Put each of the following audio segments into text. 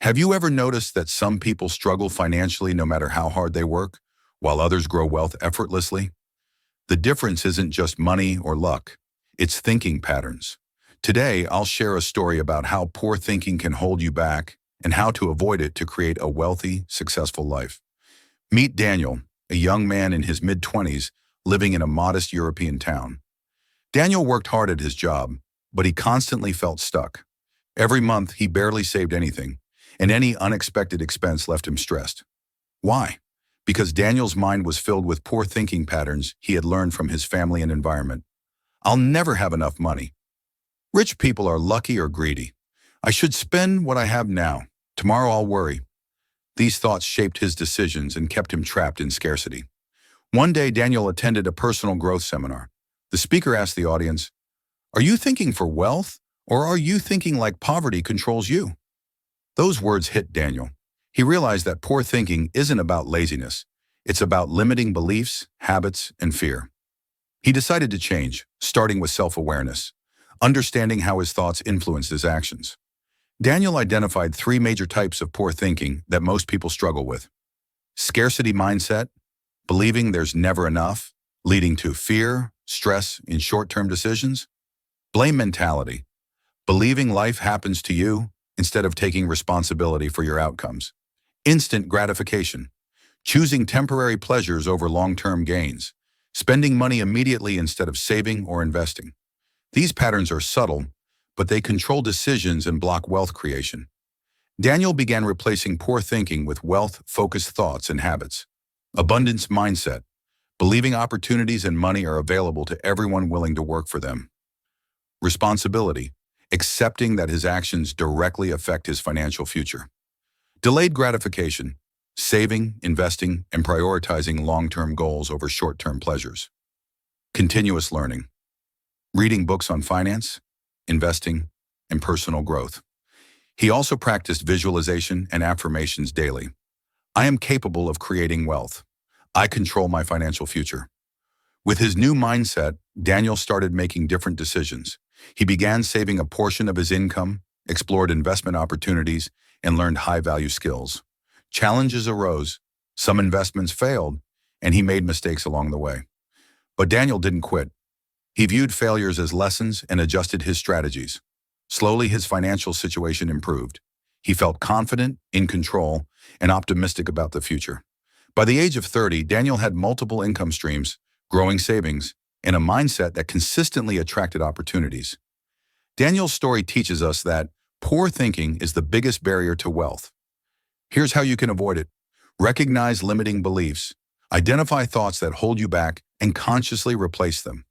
Have you ever noticed that some people struggle financially no matter how hard they work, while others grow wealth effortlessly? The difference isn't just money or luck, it's thinking patterns. Today, I'll share a story about how poor thinking can hold you back and how to avoid it to create a wealthy, successful life. Meet Daniel, a young man in his mid-20s living in a modest European town. Daniel worked hard at his job, but he constantly felt stuck. Every month, he barely saved anything, and any unexpected expense left him stressed. Why? Because Daniel's mind was filled with poor thinking patterns he had learned from his family and environment. I'll never have enough money. Rich people are lucky or greedy. I should spend what I have now. Tomorrow I'll worry. These thoughts shaped his decisions and kept him trapped in scarcity. One day, Daniel attended a personal growth seminar. The speaker asked the audience, "Are you thinking for wealth, or are you thinking like poverty controls you?" Those words hit Daniel. He realized that poor thinking isn't about laziness. It's about limiting beliefs, habits, and fear. He decided to change, starting with self-awareness, understanding how his thoughts influenced his actions. Daniel identified three major types of poor thinking that most people struggle with. Scarcity mindset, believing there's never enough, leading to fear, stress in short-term decisions. Blame mentality, believing life happens to you instead of taking responsibility for your outcomes. Instant gratification, choosing temporary pleasures over long-term gains, spending money immediately instead of saving or investing. These patterns are subtle, but they control decisions and block wealth creation. Daniel began replacing poor thinking with wealth-focused thoughts and habits. Abundance mindset, believing opportunities and money are available to everyone willing to work for them. Responsibility, accepting that his actions directly affect his financial future. Delayed gratification, saving, investing, and prioritizing long-term goals over short-term pleasures. Continuous learning, reading books on finance, investing, and personal growth. He also practiced visualization and affirmations daily. I am capable of creating wealth. I control my financial future. With his new mindset, Daniel started making different decisions. He began saving a portion of his income, explored investment opportunities, and learned high-value skills. Challenges arose, some investments failed, and he made mistakes along the way. But Daniel didn't quit. He viewed failures as lessons and adjusted his strategies. Slowly, his financial situation improved. He felt confident, in control, and optimistic about the future. By the age of 30, Daniel had multiple income streams, growing savings, and a mindset that consistently attracted opportunities. Daniel's story teaches us that poor thinking is the biggest barrier to wealth. Here's how you can avoid it. Recognize limiting beliefs. Identify thoughts that hold you back and consciously replace them.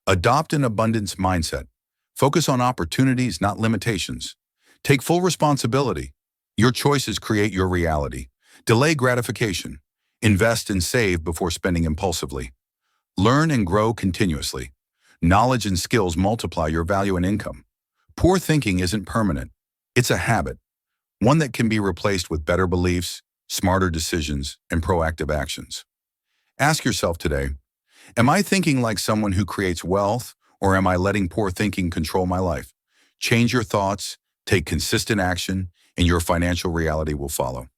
Adopt an abundance mindset. Focus on opportunities, not limitations. Take full responsibility. Your choices create your reality. Delay gratification. Invest and save before spending impulsively. Learn and grow continuously. Knowledge and skills multiply your value and income. Poor thinking isn't permanent. It's a habit, one that can be replaced with better beliefs, smarter decisions, and proactive actions. Ask yourself today, am I thinking like someone who creates wealth, or am I letting poor thinking control my life? Change your thoughts, take consistent action, and your financial reality will follow.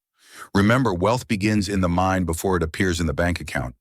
Remember, wealth begins in the mind before it appears in the bank account.